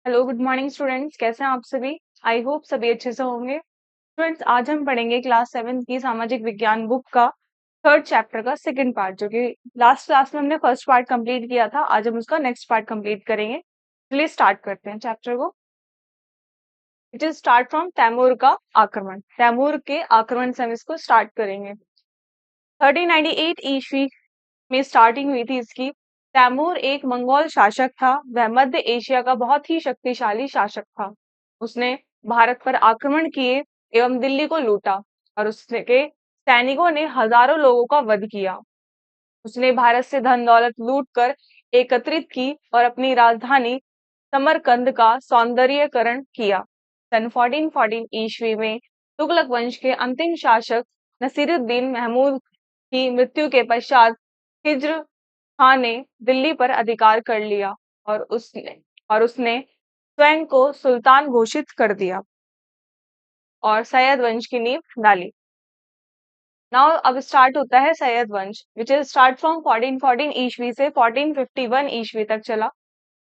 Hello, good morning students. कैसे हैं आप सभी? आई होप सभी अच्छे से होंगे। स्टूडेंट्स, आज हम पढ़ेंगे क्लास 7 की सामाजिक विज्ञान बुक का थर्ड चैप्टर का सेकंड पार्ट, जो कि लास्ट क्लास में हमने फर्स्ट पार्ट कंप्लीट किया था। आज हम उसका नेक्स्ट पार्ट कंप्लीट करेंगे। चलिए स्टार्ट करते हैं चैप्टर को। It is start from Timur का आक्रमण। तैमूर के आक्रमण से हम इसको स्टार्ट करेंगे। 1398 ईस्वी में स्टार्टिंग हुई थी इसकी। तैमूर एक मंगोल शासक था। वह मध्य एशिया का बहुत ही शक्तिशाली शासक था। उसने भारत पर आक्रमण किए एवं दिल्ली को लूटा और उसके सैनिकों ने हजारों लोगों का वध किया। उसने भारत से धन दौलत लूट कर एकत्रित की और अपनी राजधानी समरकंद का सौंदर्यीकरण किया। सन 1414 ईस्वी में तुगलक वंश के अंतिम शासक नसीरुद्दीन महमूद की मृत्यु के पश्चात हिज्र खान ने दिल्ली पर अधिकार कर लिया और उसने स्वयं को सुल्तान घोषित कर दिया और सैयद वंश की नींव डाली। नाउ अब स्टार्ट होता है सैयद वंश, विच इज स्टार्ट फ्रॉम 1414 ईस्वी से 1451 ईस्वी तक चला।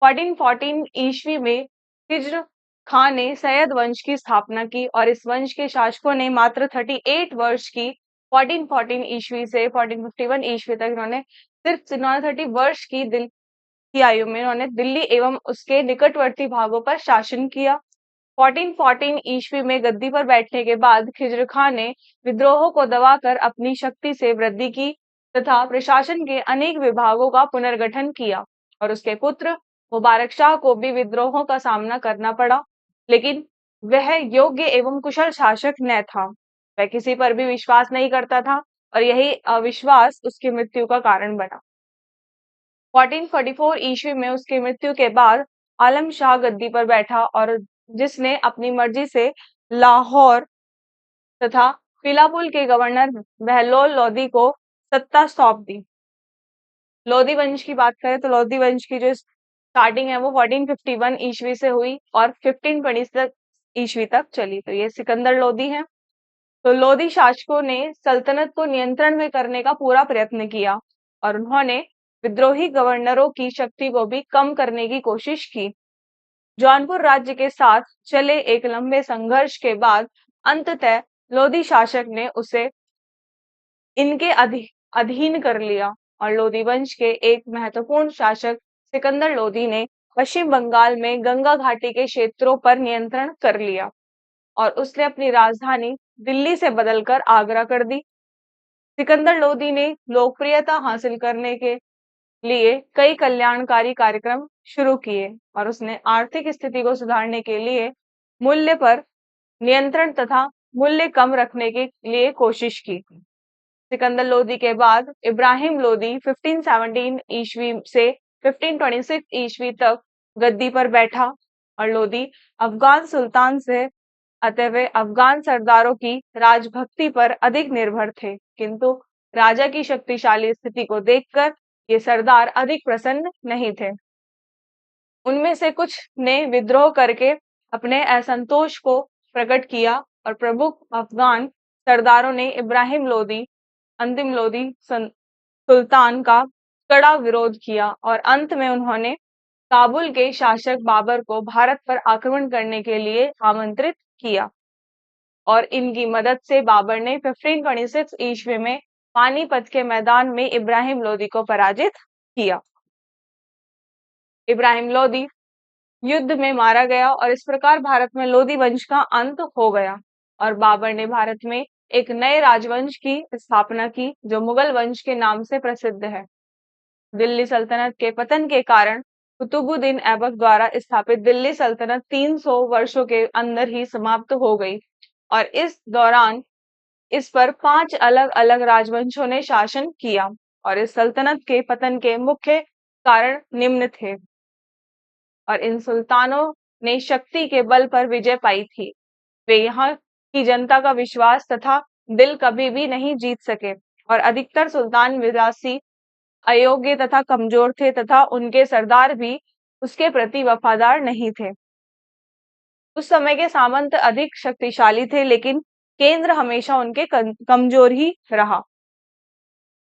1414 ईस्वी में हिज्र खान ने सैयद वंश की स्थापना की और इस वंश के शासकों ने मात्र 38 वर्ष की 1414 ईस्वी से 1451 ईस्वी तक इन्होंने सिर्फ 30 वर्ष की आयु में उन्होंने दिल्ली एवं उसके निकटवर्ती भागों पर शासन किया। 1414 ईस्वी में गद्दी पर बैठने के बाद खिज्र खान ने विद्रोहों को दबाकर अपनी शक्ति से वृद्धि की तथा प्रशासन के अनेक विभागों का पुनर्गठन किया और उसके पुत्र मुबारक शाह को भी विद्रोहों का सामना करना पड़ा, लेकिन वह योग्य एवं कुशल शासक न था। वह किसी पर भी विश्वास नहीं करता था और यही अविश्वास उसकी मृत्यु का कारण बना। 1444 ईस्वी में उसकी मृत्यु के बाद आलम शाह गद्दी पर बैठा और जिसने अपनी मर्जी से लाहौर तथा पीलापुल के गवर्नर बहलोल लोदी को सत्ता सौंप दी। लोदी वंश की बात करें तो लोदी वंश की जो स्टार्टिंग है वो 1451 ईस्वी से हुई और 1526 ईस्वी तक चली। तो ये सिकंदर लोदी है। तो लोदी शासकों ने सल्तनत को नियंत्रण में करने का पूरा प्रयत्न किया और उन्होंने विद्रोही गवर्नरों की शक्ति को भी कम करने की कोशिश की। जौनपुर राज्य के साथ चले एक लंबे संघर्ष के बाद अंततः लोदी शासक ने उसे इनके अधीन कर लिया और लोदी वंश के एक महत्वपूर्ण शासक सिकंदर लोदी ने पश्चिम बंगाल में गंगा घाटी के क्षेत्रों पर नियंत्रण कर लिया और उसने अपनी राजधानी दिल्ली से बदलकर आगरा कर दी। सिकंदर लोदी ने लोकप्रियता हासिल करने के लिए कई कल्याणकारी कार्यक्रम शुरू किए और उसने आर्थिक स्थिति को सुधारने के लिए मूल्य पर नियंत्रण तथा मूल्य कम रखने के लिए कोशिश की। सिकंदर लोदी के बाद इब्राहिम लोदी 1517 ईस्वी से 1526 ईस्वी तक गद्दी पर बैठा और लोदी अफगान सुल्तान से अतः वे अफगान सरदारों की राजभक्ति पर अधिक निर्भर थे, किंतु राजा की शक्तिशाली स्थिति को देखकर ये सरदार अधिक प्रसन्न नहीं थे। उनमें से कुछ ने विद्रोह करके अपने असंतोष को प्रकट किया और प्रमुख अफगान सरदारों ने इब्राहिम लोदी अंतिम लोदी सुल्तान का कड़ा विरोध किया और अंत में उन्होंने काबुल के शासक बाबर को भारत पर आक्रमण करने के लिए आमंत्रित किया और इनकी मदद से बाबर ने 1526 ईस्वी में पानीपत के मैदान में इब्राहिम लोदी को पराजित किया। इब्राहिम लोदी युद्ध में मारा गया और इस प्रकार भारत में लोदी वंश का अंत हो गया और बाबर ने भारत में एक नए राजवंश की स्थापना की जो मुगल वंश के नाम से प्रसिद्ध है। दिल्ली सल्तनत के पतन के कारण कुतुबुद्दीन ऐबक द्वारा स्थापित दिल्ली सल्तनत 300 वर्षों के अंदर ही समाप्त हो गई और इस दौरान इस पर 5 अलग अलग राजवंशों ने शासन किया और इस सल्तनत के पतन के मुख्य कारण निम्न थे और इन सुल्तानों ने शक्ति के बल पर विजय पाई थी। वे यहाँ की जनता का विश्वास तथा दिल कभी भी नहीं जीत सके और अधिकतर सुल्तान विलासी अयोग्य तथा कमजोर थे तथा उनके सरदार भी उसके प्रति वफादार नहीं थे। उस समय के सामंत अधिक शक्तिशाली थे, लेकिन केंद्र हमेशा उनके कमजोर ही रहा।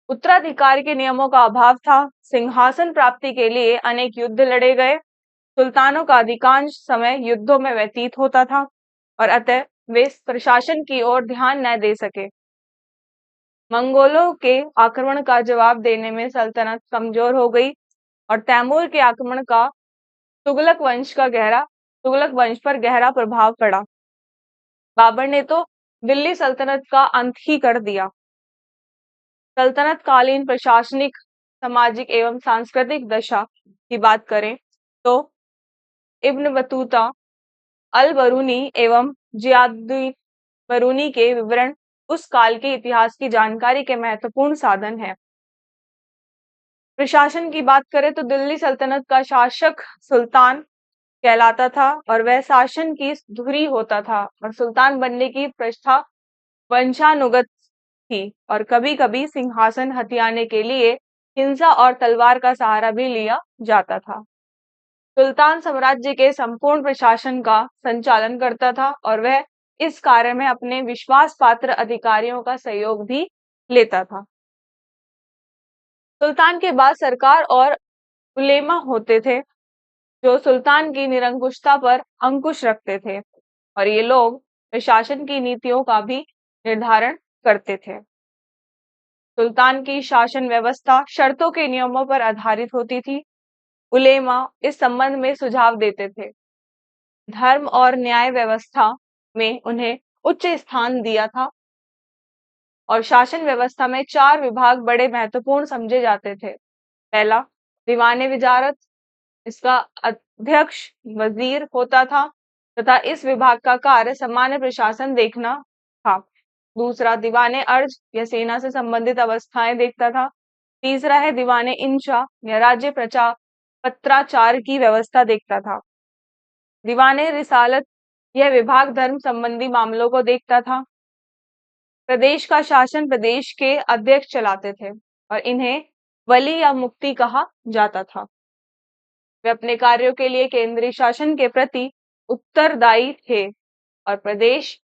उत्तराधिकार के नियमों का अभाव था। सिंहासन प्राप्ति के लिए अनेक युद्ध लड़े गए सुल्तानों का अधिकांश समय युद्धों में व्यतीत होता था और अतः वे प्रशासन की ओर ध्यान न दे सके। मंगोलों के आक्रमण का जवाब देने में सल्तनत कमजोर हो गई और तैमूर के आक्रमण का तुगलक वंश पर गहरा प्रभाव पड़ा। बाबर ने तो दिल्ली सल्तनत का अंत ही कर दिया। सल्तनत कालीन प्रशासनिक, सामाजिक एवं सांस्कृतिक दशा की बात करें तो इब्न बतूता, अल बरूनी एवं जियाउद्दीन बरूनी के विवरण उस काल के इतिहास की जानकारी के महत्वपूर्ण साधन है। प्रशासन की बात करें तो दिल्ली सल्तनत का शासक सुल्तान कहलाता था और वह शासन की धुरी होता था और सुल्तान बनने की प्रथा वंशानुगत थी और कभी-कभी सिंहासन हथियाने के लिए हिंसा और तलवार का सहारा भी लिया जाता था। सुल्तान साम्राज्य के संपूर्ण प्रशासन का संचालन करता था और वह इस कार्य में अपने विश्वास पात्र अधिकारियों का सहयोग भी लेता था। सुल्तान के बाद सरकार और उलेमा होते थे जो सुल्तान की निरंकुशता पर अंकुश रखते थे और ये लोग प्रशासन की नीतियों का भी निर्धारण करते थे। सुल्तान की शासन व्यवस्था शर्तों के नियमों पर आधारित होती थी। उलेमा इस संबंध में सुझाव देते थे। धर्म और न्याय व्यवस्था में उन्हें उच्च स्थान दिया था और शासन व्यवस्था में 4 विभाग बड़े महत्वपूर्ण समझे जाते थे। पहला, दीवाने विजारत, इसका अध्यक्ष वजीर होता था तथा इस विभाग का कार्य सामान्य प्रशासन देखना था। दूसरा, दीवाने अर्ज या सेना से संबंधित अवस्थाएं देखता था। तीसरा है दीवाने इंशा या राज्य प्रचा पत्राचार की व्यवस्था देखता था। दीवाने रिसालत, यह विभाग धर्म संबंधी मामलों को देखता था। प्रदेश का शासन प्रदेश के अध्यक्ष चलाते थे और इन्हें वली या मुफ्ती कहा जाता था। वे अपने कार्यों के लिए केंद्रीय शासन के प्रति उत्तरदायी थे और प्रदेश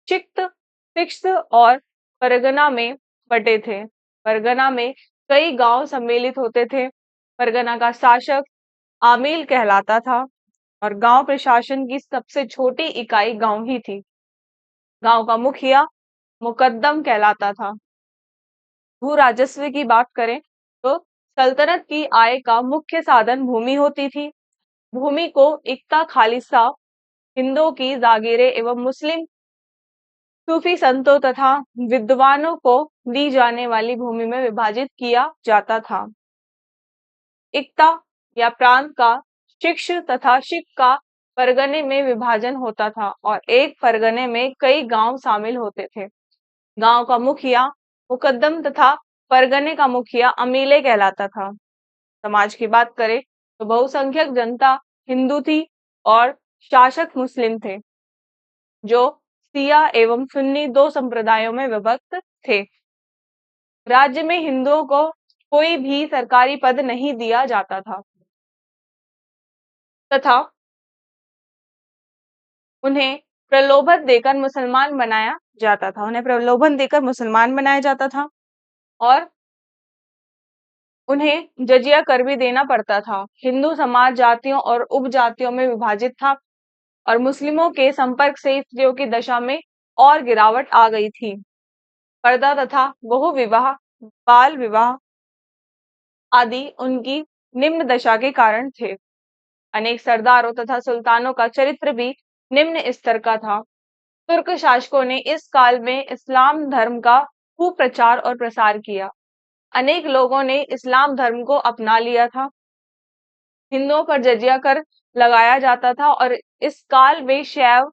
चिक्त, सिक्स्त और परगना में बटे थे। परगना में कई गांव सम्मिलित होते थे। परगना का शासक आमील कहलाता था और गांव प्रशासन की सबसे छोटी इकाई गांव ही थी। गांव का मुखिया मुकद्दम कहलाता था। भू राजस्व की बात करें तो सल्तनत की आय का मुख्य साधन भूमि होती थी। भूमि को इक्ता खालिसा, हिंदुओं की जागीरें एवं मुस्लिम सूफी संतों तथा विद्वानों को दी जाने वाली भूमि में विभाजित किया जाता था। इक्ता या प्रांत का शिक्ष तथा शिक का परगने में विभाजन होता था और एक परगने में कई गांव शामिल होते थे। गांव का मुखिया मुकद्दम तथा परगने का मुखिया अमीले कहलाता था। समाज की बात करें तो बहुसंख्यक जनता हिंदू थी और शासक मुस्लिम थे जो सिया एवं सुन्नी 2 संप्रदायों में विभक्त थे। राज्य में हिंदुओं को कोई भी सरकारी पद नहीं दिया जाता था तथा उन्हें प्रलोभन देकर मुसलमान बनाया जाता था। उन्हें प्रलोभन देकर मुसलमान बनाया जाता था और उन्हें जजिया कर भी देना पड़ता था। हिंदू समाज जातियों और उपजातियों में विभाजित था और मुस्लिमों के संपर्क से स्त्रियों की दशा में और गिरावट आ गई थी। पर्दा तथा बहु विवाह, बाल विवाह आदि उनकी निम्न दशा के कारण थे। अनेक सरदारों तथा सुल्तानों का चरित्र भी निम्न स्तर का था। तुर्क शासकों ने इस काल में इस्लाम धर्म का खूब प्रचार और प्रसार किया। अनेक लोगों ने इस्लाम धर्म को अपना लिया था। हिंदुओं पर जजिया कर लगाया जाता था और इस काल में शैव,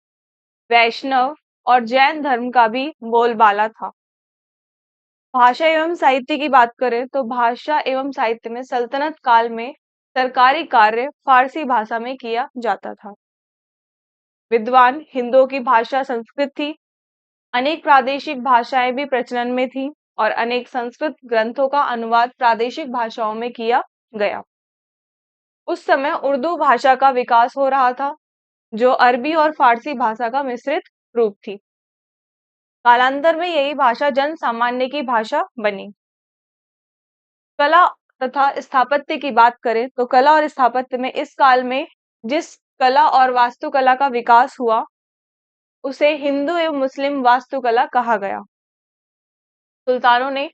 वैष्णव और जैन धर्म का भी बोलबाला था। भाषा एवं साहित्य की बात करें तो भाषा एवं साहित्य में सल्तनत काल में सरकारी कार्य फारसी भाषा में किया जाता था। विद्वान हिंदुओं की भाषा संस्कृत थी। अनेक प्रादेशिक भाषाएं भी प्रचलन में थी और अनेक संस्कृत ग्रंथों का अनुवाद प्रादेशिक भाषाओं में किया गया। उस समय उर्दू भाषा का विकास हो रहा था जो अरबी और फारसी भाषा का मिश्रित रूप थी। कालांतर में यही भाषा जन सामान्य की भाषा बनी। कला तथा स्थापत्य की बात करें तो कला और स्थापत्य में इस काल में जिस कला और वास्तुकला का विकास हुआ उसे हिंदू एवं मुस्लिम वास्तुकला कहा गया। सुल्तानों ने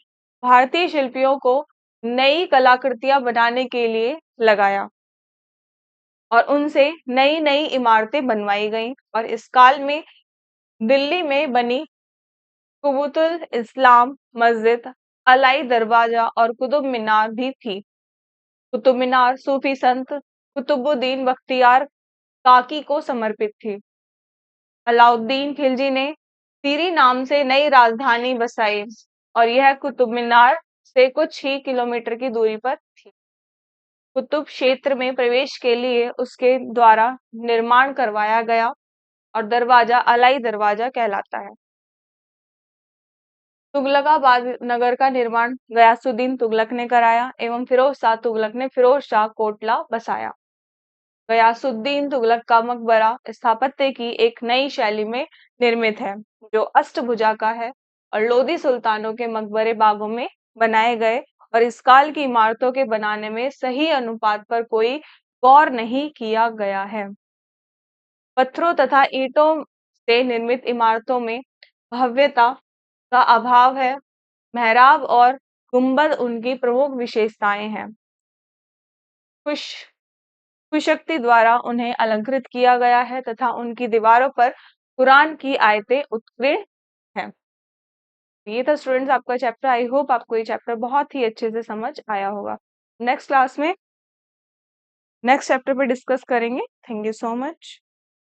भारतीय शिल्पियों को नई कलाकृतियां बनाने के लिए लगाया और उनसे नई नई इमारतें बनवाई गईं और इस काल में दिल्ली में बनी कुबुतुल इस्लाम मस्जिद, अलाई दरवाजा और कुतुब मीनार भी थी। कुतुब मीनार सूफी संत कुतुबुद्दीन बख्तियार काकी को समर्पित थी। अलाउद्दीन खिलजी ने सीरी नाम से नई राजधानी बसाई और यह कुतुब मीनार से कुछ ही किलोमीटर की दूरी पर थी। कुतुब क्षेत्र में प्रवेश के लिए उसके द्वारा निर्माण करवाया गया और दरवाजा अलाई दरवाजा कहलाता है। तुगलकाबाद नगर का निर्माण गयासुद्दीन तुगलक ने कराया एवं फिरोज शाह तुगलक ने फिरोज शाह कोटला बसाया। गयासुद्दीन तुगलक का मकबरा स्थापत्य की एक नई शैली में निर्मित है जो अष्टभुजा का है और लोदी सुल्तानों के मकबरे बागों में बनाए गए और इस काल की इमारतों के बनाने में सही अनुपात पर कोई गौर नहीं किया गया है। पत्थरों तथा ईंटों से निर्मित इमारतों में भव्यता का अभाव है। मेहराब और गुंबद उनकी प्रमुख विशेषताएं हैं। कुश कुशक्ति द्वारा उन्हें अलंकृत किया गया है तथा उनकी दीवारों पर कुरान की आयतें उत्कीर्ण हैं। ये था स्टूडेंट्स आपका चैप्टर। आई होप आपको ये चैप्टर बहुत ही अच्छे से समझ आया होगा। नेक्स्ट क्लास में नेक्स्ट चैप्टर पे डिस्कस करेंगे। Thank you so much.